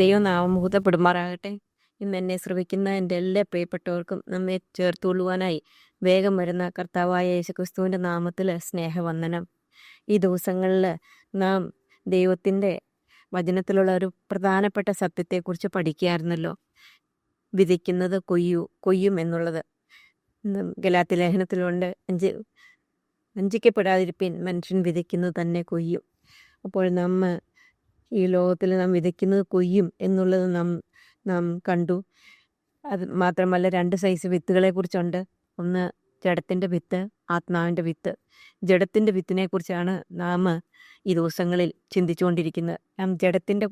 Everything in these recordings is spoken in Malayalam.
ദൈവനാമം മഹത്വപ്പെടുമാറാകട്ടെ. ഇന്ന് എന്നെ ശ്രവിക്കുന്ന എൻ്റെ എല്ലാ പ്രിയപ്പെട്ടവർക്കും നമ്മെ ചേർത്തുകൊള്ളുവാനായി വേഗം വരുന്ന കർത്താവായ യേശുക്രിസ്തുവിൻ്റെ നാമത്തിൽ സ്നേഹവന്ദനം. ഈ ദിവസങ്ങളിൽ നാം ദൈവത്തിൻ്റെ വചനത്തിലുള്ള ഒരു പ്രധാനപ്പെട്ട സത്യത്തെക്കുറിച്ച് പഠിക്കുകയായിരുന്നല്ലോ. വിതയ്ക്കുന്നത് കൊയ്യും എന്നുള്ളത്. ഗലാത്യ ലേഖനത്തിലുണ്ട്, വഞ്ചിക്കപ്പെടാതിരിപ്പിൻ, മനുഷ്യൻ വിതയ്ക്കുന്നത് തന്നെ കൊയ്യും. അപ്പോൾ ഈ ലോകത്തിൽ നാം വിതയ്ക്കുന്നത് കൊയ്യും എന്നുള്ളത് നാം കണ്ടു. അത് മാത്രമല്ല, 2 സൈസ് വിത്തുകളെ കുറിച്ചുണ്ട്. ഒന്ന് ജഡത്തിൻ്റെ വിത്ത്, ആത്മാവിൻ്റെ വിത്ത്. ജഡത്തിൻ്റെ വിത്തിനെ കുറിച്ചാണ് നാം ഈ ദിവസങ്ങളിൽ ചിന്തിച്ചുകൊണ്ടിരിക്കുന്നത്. നാം ജഡത്തിൻ്റെ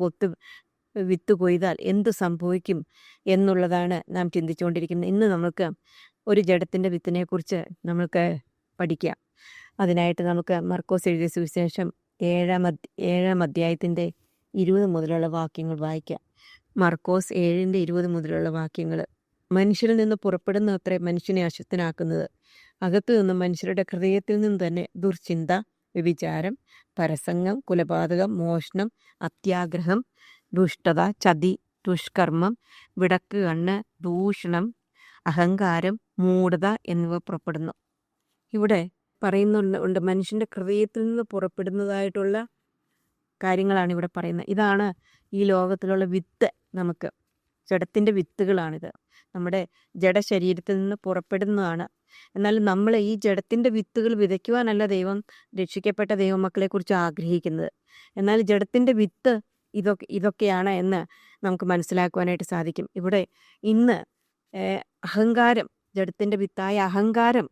വിത്ത് കൊയ്താൽ എന്ത് സംഭവിക്കും എന്നുള്ളതാണ് നാം ചിന്തിച്ചുകൊണ്ടിരിക്കുന്നത്. ഇന്ന് നമുക്ക് ഒരു ജഡത്തിൻ്റെ വിത്തിനെ കുറിച്ച് നമുക്ക് പഠിക്കാം. അതിനായിട്ട് നമുക്ക് മർക്കോസ് എഴുതിയ സുവിശേഷം 7-ാം അധ്യായത്തിൻ്റെ 20 മുതലുള്ള വാക്യങ്ങൾ വായിക്കാം. മർക്കോസ് 7:20 മുതലുള്ള വാക്യങ്ങൾ. മനുഷ്യരിൽ നിന്ന് പുറപ്പെടുന്ന അത്രേ മനുഷ്യനെ അശുദ്ധനാക്കുന്നത്. അകത്തു നിന്ന് മനുഷ്യരുടെ ഹൃദയത്തിൽ നിന്ന് തന്നെ ദുർചിന്ത, വ്യഭിചാരം, പരസംഗം, കുലപാതകം, മോഷണം, അത്യാഗ്രഹം, ദുഷ്ടത, ചതി, ദുഷ്കർമ്മം, വിടക്ക് കണ്ണ്, ദൂഷണം, അഹങ്കാരം, മൂഢത എന്നിവ പുറപ്പെടുന്നു. ഇവിടെ പറയുന്നുണ്ട്, മനുഷ്യൻ്റെ ഹൃദയത്തിൽ നിന്ന് പുറപ്പെടുന്നതായിട്ടുള്ള കാര്യങ്ങളാണ് ഇവിടെ പറയുന്നത്. ഇതാണ് ഈ ലോകത്തിലുള്ള വിത്ത്. നമുക്ക് ജഡത്തിൻ്റെ വിത്തുകളാണിത്. നമ്മുടെ ജഡശരീരത്തിൽ നിന്ന് പുറപ്പെടുന്നതാണ്. എന്നാൽ നമ്മൾ ഈ ജഡത്തിൻ്റെ വിത്തുകൾ വിതയ്ക്കുവാനല്ല ദൈവം, രക്ഷിക്കപ്പെട്ട ദൈവമക്കളെക്കുറിച്ച് ആഗ്രഹിക്കുന്നത്. എന്നാൽ ജഡത്തിൻ്റെ വിത്ത് ഇതൊക്കെയാണ് എന്ന് നമുക്ക് മനസ്സിലാക്കുവാനായിട്ട് സാധിക്കും. ഇവിടെ ഇന്ന് അഹങ്കാരം, ജഡത്തിൻ്റെ വിത്തായ അഹങ്കാരം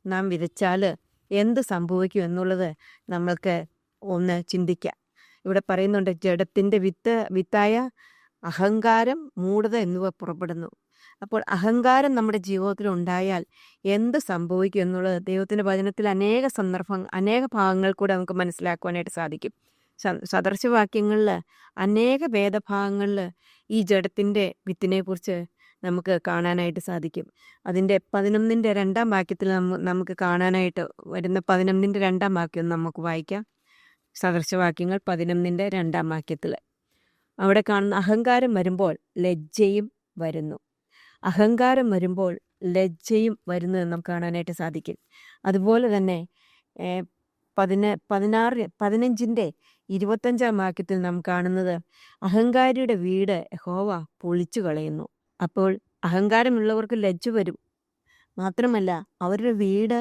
നാം വിതച്ചാൽ എന്ത് സംഭവിക്കും എന്നുള്ളത് നമ്മൾക്ക് ഒന്ന് ചിന്തിക്കാം. ഇവിടെ പറയുന്നുണ്ട്, ജഡത്തിൻ്റെ വിത്തായ അഹങ്കാരം, മൂഢത എന്നിവ പുറപ്പെടുന്നു. അപ്പോൾ അഹങ്കാരം നമ്മുടെ ജീവിതത്തിൽ ഉണ്ടായാൽ എന്ത് സംഭവിക്കും എന്നുള്ളത് ദൈവത്തിൻ്റെ വചനത്തിൽ അനേക ഭാഗങ്ങൾ കൂടെ നമുക്ക് മനസ്സിലാക്കുവാനായിട്ട് സാധിക്കും. സദൃശവാക്യങ്ങളിൽ അനേക വേദഭാഗങ്ങളിൽ ഈ ജഡത്തിൻ്റെ വിത്തിനെ കുറിച്ച് നമുക്ക് കാണാനായിട്ട് സാധിക്കും. അതിൻ്റെ 11-ന്റെ 2-ാം വാക്യത്തിൽ നമുക്ക് കാണാനായിട്ട് വരുന്ന 11-ന്റെ 2-ാം വാക്യം നമുക്ക് വായിക്കാം. സദൃശവാക്യങ്ങൾ 11-ന്റെ 2-ാം വാക്യത്തിൽ അവിടെ കാണുന്ന, അഹങ്കാരം വരുമ്പോൾ ലജ്ജയും വരുന്നു. അഹങ്കാരം വരുമ്പോൾ ലജ്ജയും വരുന്നതെന്ന് നമുക്ക് കാണാനായിട്ട് സാധിക്കും. അതുപോലെ തന്നെ 15-ന്റെ 25-ാം വാക്യത്തിൽ നാം കാണുന്നത്, അഹങ്കാരിയുടെ വീട് യഹോവ പൊളിച്ചു കളയുന്നു. അപ്പോൾ അഹങ്കാരമുള്ളവർക്ക് ലജ്ജ വരും. മാത്രമല്ല, അവരുടെ വീട്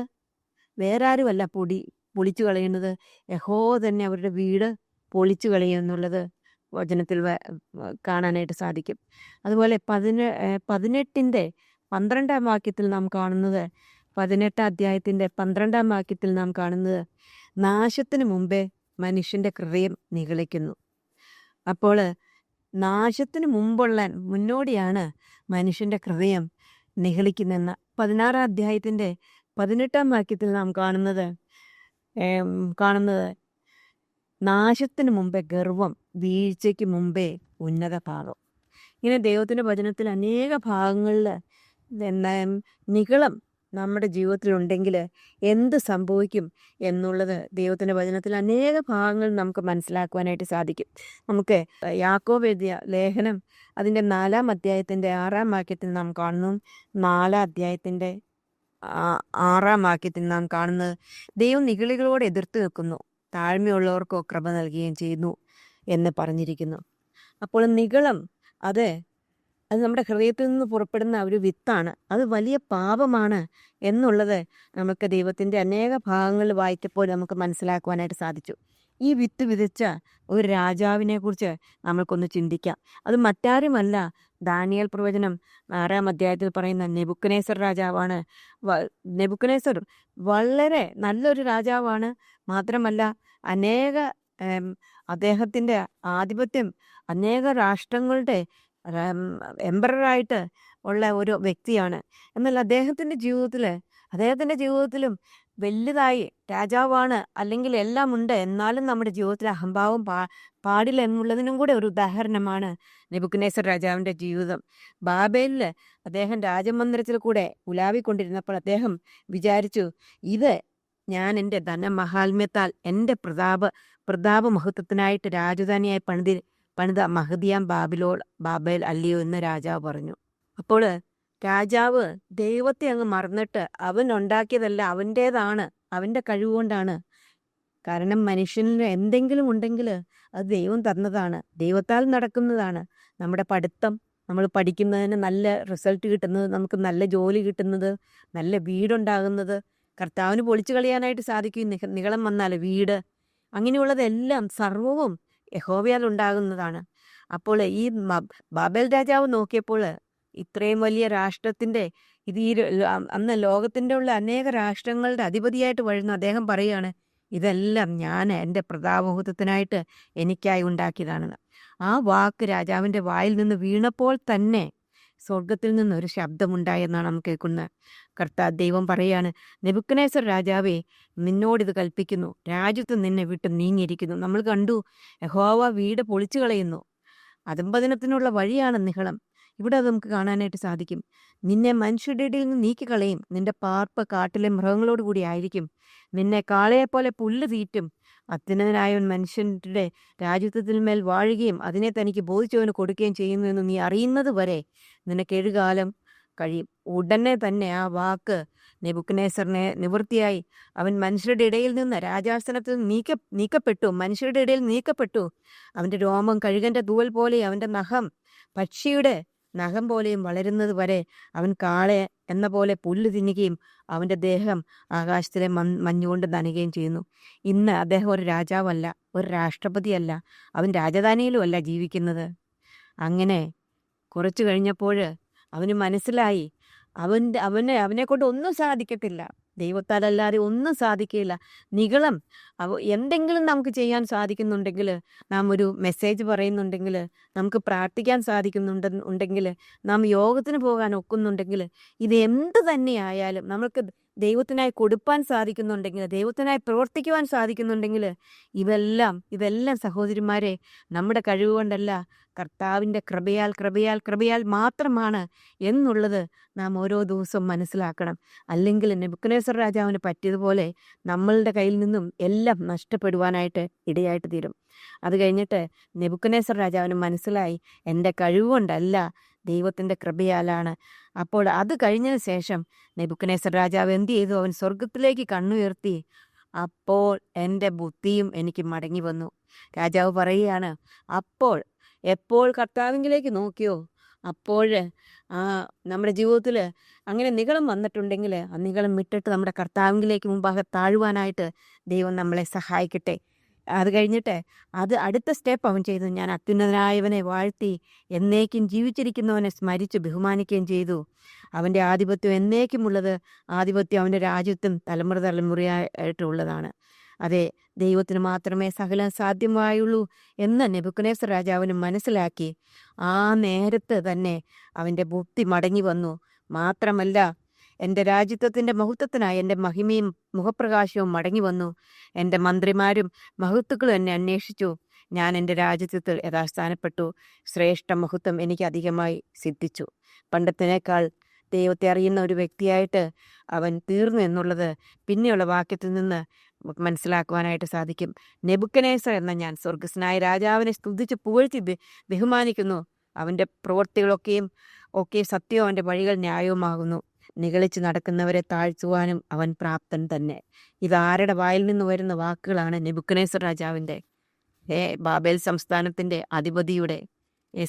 വേറെ ആരുമല്ല പൊളിച്ചു കളയുന്നത്, യഹോവ തന്നെ അവരുടെ വീട് പൊളിച്ചു കളയുമെന്നുള്ളത് വചനത്തിൽ കാണാനായിട്ട് സാധിക്കും. അതുപോലെ 18-ന്റെ 12-ാം വാക്യത്തിൽ നാം കാണുന്നത്, 18-ാം അധ്യായത്തിൻ്റെ 12-ാം വാക്യത്തിൽ നാം കാണുന്നത്, നാശത്തിന് മുമ്പേ മനുഷ്യൻ്റെ ഹൃദയം നിഗളിക്കുന്നു. അപ്പോൾ നാശത്തിന് മുന്നോടിയാണ് മനുഷ്യൻ്റെ ഹൃദയം നിഗളിക്കുന്നതെന്ന് 16-ാം അധ്യായത്തിൻ്റെ 18-ാം വാക്യത്തിൽ നാം കാണുന്നത് നാശത്തിന് മുമ്പേ ഗർവം, വീഴ്ചയ്ക്ക് മുമ്പേ ഉന്നത ഭാവം. ഇങ്ങനെ ദൈവത്തിൻ്റെ വചനത്തിൽ അനേക ഭാഗങ്ങളിൽ നിഗളം നമ്മുടെ ജീവിതത്തിലുണ്ടെങ്കിൽ എന്ത് സംഭവിക്കും എന്നുള്ളത് ദൈവത്തിൻ്റെ വചനത്തിൽ അനേക ഭാഗങ്ങൾ നമുക്ക് മനസ്സിലാക്കുവാനായിട്ട് സാധിക്കും. നമുക്ക് യാക്കോബ് എഴുതിയ ലേഖനം അതിൻ്റെ 4-ാം അധ്യായത്തിൻ്റെ 6-ാം വാക്യത്തിൽ നാം കാണുന്നു. 4-ാം അധ്യായത്തിൻ്റെ 6-ാം വാക്യത്തിൽ നാം കാണുന്നത്, ദൈവം നിഗളികളോട് എതിർത്ത് നിൽക്കുന്നു, താഴ്മയുള്ളവർക്കോ കൃപ നൽകുകയും ചെയ്യുന്നു എന്ന് പറഞ്ഞിരിക്കുന്നു. അപ്പോൾ നിഗളം അത് നമ്മുടെ ഹൃദയത്തിൽ നിന്ന് പുറപ്പെടുന്ന ഒരു വിത്താണ്. അത് വലിയ പാപമാണ് എന്നുള്ളത് നമുക്ക് ദൈവത്തിൻ്റെ അനേക ഭാഗങ്ങൾ വായിച്ചപ്പോൾ നമുക്ക് മനസ്സിലാക്കുവാനായിട്ട് സാധിച്ചു. ഈ വിത്ത് വിതച്ച ഒരു രാജാവിനെ കുറിച്ച് നമ്മൾക്കൊന്ന് ചിന്തിക്കാം. അത് മറ്റാരുമല്ല, ദാനിയേൽ പ്രവചനം 6-ാം അധ്യായത്തിൽ പറയുന്ന നെബൂഖദ്നേസർ രാജാവാണ്. നെബൂഖദ്നേസർ വളരെ നല്ലൊരു രാജാവാണ്. മാത്രമല്ല, അദ്ദേഹത്തിൻ്റെ ആധിപത്യം അനേക രാഷ്ട്രങ്ങളുടെ എംപററായിട്ട് ഉള്ള ഒരു വ്യക്തിയാണ്. എന്നാൽ അദ്ദേഹത്തിൻ്റെ ജീവിതത്തിലും വലുതായി രാജാവാണ്, അല്ലെങ്കിൽ എല്ലാം ഉണ്ട്, എന്നാലും നമ്മുടെ ജീവിതത്തിൽ അഹംഭാവം പാടില്ല എന്നുള്ളതിനും കൂടെ ഒരു ഉദാഹരണമാണ് നെബൂഖദ്നേസർ രാജാവിൻ്റെ ജീവിതം. ബാബേലിൽ അദ്ദേഹം രാജമന്ദിരത്തിൽ കൂടെ ഉലാവിക്കൊണ്ടിരുന്നപ്പോൾ അദ്ദേഹം വിചാരിച്ചു, ഇത് ഞാൻ എൻ്റെ ധനമഹാത്മ്യത്താൽ എൻ്റെ പ്രതാപ മഹത്വത്തിനായിട്ട് രാജധാനിയായി പണിത മഹദിയാം ബാബേൽ അല്ലയോ എന്ന് രാജാവ് പറഞ്ഞു. അപ്പോൾ രാജാവ് ദൈവത്തെ അങ്ങ് മറന്നിട്ട് അവൻ ഉണ്ടാക്കിയതല്ല, അവൻ്റേതാണ്, അവൻ്റെ കഴിവുകൊണ്ടാണ്. കാരണം മനുഷ്യന് എന്തെങ്കിലും ഉണ്ടെങ്കിൽ അത് ദൈവം തന്നതാണ്, ദൈവത്താൽ നടക്കുന്നതാണ്. നമ്മുടെ പഠിത്തം, നമ്മൾ പഠിക്കുന്നതിന് നല്ല റിസൾട്ട് കിട്ടുന്നത്, നമുക്ക് നല്ല ജോലി കിട്ടുന്നത്, നല്ല വീടുണ്ടാകുന്നത് കർത്താവിന് പൊളിച്ചു കളയാനായിട്ട് സാധിക്കും. നികളം വന്നാൽ വീട്, അങ്ങനെയുള്ളതെല്ലാം സർവവും യഹോവയാൽ ഉണ്ടാകുന്നതാണ്. അപ്പോൾ ഈ ബാബേൽ രാജാവ് നോക്കിയപ്പോൾ ഇത്രയും വലിയ രാഷ്ട്രത്തിൻ്റെ അന്ന് ലോകത്തിൻ്റെ ഉള്ള അനേക രാഷ്ട്രങ്ങളുടെ അധിപതിയായിട്ട് വഴുന്ന അദ്ദേഹം പറയുകയാണ്, ഇതെല്ലാം ഞാൻ എൻ്റെ പ്രതാപമുഹൂർത്തത്തിനായിട്ട് എനിക്കായി ഉണ്ടാക്കിയതാണെന്ന്. ആ വാക്ക് രാജാവിൻ്റെ വായിൽ നിന്ന് വീണപ്പോൾ തന്നെ സ്വർഗത്തിൽ നിന്നൊരു ശബ്ദമുണ്ടായെന്നാണ് നാം കേൾക്കുന്നത്. ദൈവം പറയാണ്, നെബൂഖദ്നേസർ രാജാവേ, നിന്നോടിത് കൽപ്പിക്കുന്നു, രാജ്യത്ത് നിന്നെ വിട്ട് നീങ്ങിയിരിക്കുന്നു. നമ്മൾ കണ്ടു, യഹോവ വീട് പൊളിച്ചു കളയുന്നു. അധംപതനത്തിനുള്ള വഴിയാണ് നിഹളം. ഇവിടെ അത് നമുക്ക് കാണാനായിട്ട് സാധിക്കും. നിന്നെ മനുഷ്യരുടെ ഇടയിൽ നിന്ന് നീക്കിക്കളയും, നിന്റെ പാർപ്പ് കാട്ടിലെ മൃഗങ്ങളോട് കൂടി ആയിരിക്കും, നിന്നെ കാളയെപ്പോലെ പുല്ല് തീറ്റും. അത്യുന്നതനായവൻ മനുഷ്യന്റെ രാജ്യത്വത്തിന്മേൽ വാഴുകയും അതിനെ തനിക്ക് ബോധിച്ചവന് കൊടുക്കുകയും ചെയ്യുന്നു എന്ന് നീ അറിയുന്നത് വരെ നിനക്ക് 7 കാലം കഴിയും. ഉടനെ തന്നെ ആ വാക്ക് നെബൂഖദ്നേസറിനെ നിവൃത്തിയായി. അവൻ മനുഷ്യരുടെ ഇടയിൽ നിന്ന് രാജാസനത്തിൽ നീക്കപ്പെട്ടു, മനുഷ്യരുടെ ഇടയിൽ നീക്കപ്പെട്ടു. അവൻ്റെ രോമം കഴുകൻ്റെ തൂവൽ പോലെ, അവൻ്റെ നഖം പക്ഷിയുടെ നഖം പോലെയും വളരുന്നത് വരെ അവൻ കാളെ എന്ന പോലെ പുല്ല് തിന്നുകയും അവൻ്റെ ദേഹം ആകാശത്തിലെ മഞ്ഞുകൊണ്ട് നനയുകയും ചെയ്യുന്നു. ഇന്ന് അദ്ദേഹം ഒരു രാജാവല്ല, ഒരു രാഷ്ട്രപതിയല്ല, അവൻ രാജധാനിയിലും അല്ല ജീവിക്കുന്നത്. അങ്ങനെ കുറച്ചു കഴിഞ്ഞപ്പോൾ അവന് മനസ്സിലായി, അവനെ കൊണ്ട് ഒന്നും സാധിക്കത്തില്ല, ദൈവത്താലല്ലാതെ ഒന്നും സാധിക്കില്ല. നികളം എന്തെങ്കിലും നമുക്ക് ചെയ്യാൻ സാധിക്കുന്നുണ്ടെങ്കിൽ, നാം ഒരു മെസ്സേജ് പറയുന്നുണ്ടെങ്കിൽ, നമുക്ക് പ്രാർത്ഥിക്കാൻ സാധിക്കുന്നുണ്ടെങ്കിൽ, നാം യോഗത്തിന് പോകാൻ ഒക്കുന്നുണ്ടെങ്കിൽ, ഇത് എന്ത് തന്നെയായാലും നമുക്ക് ദൈവത്തിനായി കൊടുപ്പാൻ സാധിക്കുന്നുണ്ടെങ്കിൽ, ദൈവത്തിനായി പ്രവർത്തിക്കുവാൻ സാധിക്കുന്നുണ്ടെങ്കിൽ, ഇതെല്ലാം സഹോദരിമാരെ നമ്മുടെ കഴിവ് കൊണ്ടല്ല, കർത്താവിൻ്റെ കൃപയാൽ മാത്രമാണ് എന്നുള്ളത് നാം ഓരോ ദിവസവും മനസ്സിലാക്കണം. അല്ലെങ്കിൽ നെബൂഖദ്നേസർ രാജാവിന് പറ്റിയതുപോലെ നമ്മളുടെ കയ്യിൽ നിന്നും എല്ലാം നഷ്ടപ്പെടുവാനായിട്ട് ഇടയായിട്ട് തീരും. അത് കഴിഞ്ഞിട്ട് നെബൂഖദ്നേസർ രാജാവിന് മനസ്സിലായി, എൻ്റെ കഴിവുകൊണ്ടല്ല, ദൈവത്തിൻ്റെ കൃപയാലാണ്. അപ്പോൾ അത് കഴിഞ്ഞതിന് ശേഷം നെബൂഖദ്നേസർ രാജാവ് എന്ത് ചെയ്തു? അവൻ സ്വർഗത്തിലേക്ക് കണ്ണുയർത്തി. അപ്പോൾ എൻ്റെ ബുദ്ധിയും എനിക്ക് മടങ്ങി വന്നു. രാജാവ് പറയുകയാണ്, എപ്പോൾ കർത്താവിലേക്ക് നോക്കിയോ അപ്പോൾ നമ്മുടെ ജീവിതത്തിൽ അങ്ങനെ നിഗളം വന്നിട്ടുണ്ടെങ്കിൽ ആ നിഗളം വിട്ടിട്ട് നമ്മുടെ കർത്താവിലേക്ക് മുമ്പാകെ താഴുവാനായിട്ട് ദൈവം നമ്മളെ സഹായിക്കട്ടെ. അത് കഴിഞ്ഞിട്ട് അടുത്ത സ്റ്റെപ്പ് അവൻ ചെയ്തു. ഞാൻ അത്യുന്നതനായവനെ വാഴ്ത്തി എന്നേക്കും ജീവിച്ചിരിക്കുന്നവനെ സ്മരിച്ച് ബഹുമാനിക്കുകയും ചെയ്തു. അവൻ്റെ ആധിപത്യം എന്നേക്കുമുള്ളത്, ആധിപത്യം അവൻ്റെ രാജ്യത്തും തലമുറയായിട്ടുള്ളതാണ്. അതെ, ദൈവത്തിന് മാത്രമേ സകലം സാധ്യമായുള്ളൂ എന്ന് നെബൂഖദ്നേസർ രാജാവിന് മനസ്സിലാക്കി. ആ നേരത്ത് തന്നെ അവൻ്റെ ബുദ്ധി മടങ്ങി വന്നു. മാത്രമല്ല, എൻ്റെ രാജ്യത്വത്തിൻ്റെ മഹത്വത്തിനായി എൻ്റെ മഹിമയും മുഖപ്രകാശവും മടങ്ങി വന്നു. എൻ്റെ മന്ത്രിമാരും മഹത്തുക്കളും എന്നെ അന്വേഷിച്ചു. ഞാൻ എൻ്റെ രാജ്യത്വത്തിൽ യഥാസ്ഥാനപ്പെട്ടു. ശ്രേഷ്ഠ മഹത്വം എനിക്ക് അധികമായി സിദ്ധിച്ചു. പണ്ടത്തിനേക്കാൾ ദൈവത്തെ അറിയുന്ന ഒരു വ്യക്തിയായിട്ട് അവൻ തീർന്നു എന്നുള്ളത് പിന്നെയുള്ള വാക്യത്തിൽ നിന്ന് മനസ്സിലാക്കുവാനായിട്ട് സാധിക്കും. നെബൂഖദ്നേസർ എന്ന ഞാൻ സ്വർഗസ്നായ രാജാവിനെ സ്തുതിച്ച് പുകഴ്ത്തി ബഹുമാനിക്കുന്നു. അവൻ്റെ പ്രവൃത്തികളൊക്കെ സത്യവും അവൻ്റെ വഴികൾ ന്യായവുമാകുന്നു. നിഗളിച്ച് നടക്കുന്നവരെ താഴ്ത്തുവാനും അവൻ പ്രാപ്തൻ തന്നെ. ഇതാരുടെ വായിൽ നിന്ന് വരുന്ന വാക്കുകളാണ്? നെബൂഖദ്നേസർ രാജാവിൻ്റെ, ബാബേൽ സംസ്ഥാനത്തിൻ്റെ അധിപതിയുടെ,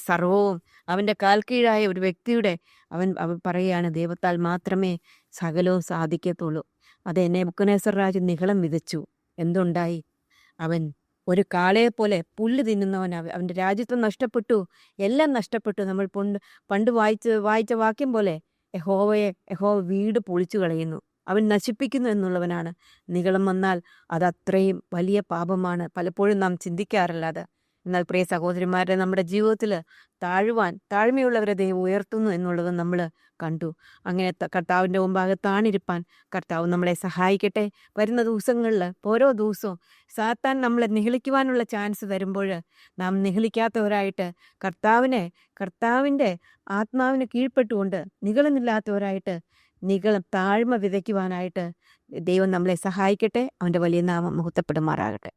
സർവവും അവൻ്റെ കാൽ കീഴായ ഒരു വ്യക്തിയുടെ അവൻ പറയുകയാണ്, ദൈവത്താൽ മാത്രമേ സകലവും സാധിക്കത്തുള്ളൂ. അതെ, നെബൂഖദ്നേസർ രാജു നിഗളം വിതച്ചു. എന്തുണ്ടായി? അവൻ ഒരു കാളയെപ്പോലെ പുല്ല് തിന്നുന്നവൻ. അവൻ്റെ രാജ്യത്വം നഷ്ടപ്പെട്ടു, എല്ലാം നഷ്ടപ്പെട്ടു. നമ്മൾ പണ്ട് വായിച്ച വാക്യം പോലെ യഹോവ വീട് പൊളിച്ചു കളയുന്നു, അവൻ നശിപ്പിക്കുന്നു എന്നുള്ളവനാണ്. നിഗളം വന്നാൽ അത് അത്രയും വലിയ പാപമാണ്. പലപ്പോഴും നാം ചിന്തിക്കാറില്ല അത്. എന്നാൽ പ്രിയ സഹോദരിമാരെ, നമ്മുടെ ജീവിതത്തിൽ താഴ്മയുള്ളവരെ ദൈവം ഉയർത്തുന്നു എന്നുള്ളത് നമ്മൾ കണ്ടു. അങ്ങനെ കർത്താവിൻ്റെ മുമ്പാകെ താണിരിപ്പാൻ കർത്താവ് നമ്മളെ സഹായിക്കട്ടെ. വരുന്ന ദിവസങ്ങളിൽ ഓരോ ദിവസവും സാത്താൻ നമ്മളെ നിഗളിക്കുവാനുള്ള ചാൻസ് തരുമ്പോൾ നാം നിഗളിക്കാത്തവരായിട്ട് കർത്താവിൻ്റെ ആത്മാവിന് കീഴ്പ്പെട്ടുകൊണ്ട് നിഗളമില്ലാത്തവരായിട്ട് താഴ്മ വിതയ്ക്കുവാനായിട്ട് ദൈവം നമ്മളെ സഹായിക്കട്ടെ. അവൻ്റെ വലിയ നാമം മഹത്വപ്പെടുമാറാകട്ടെ.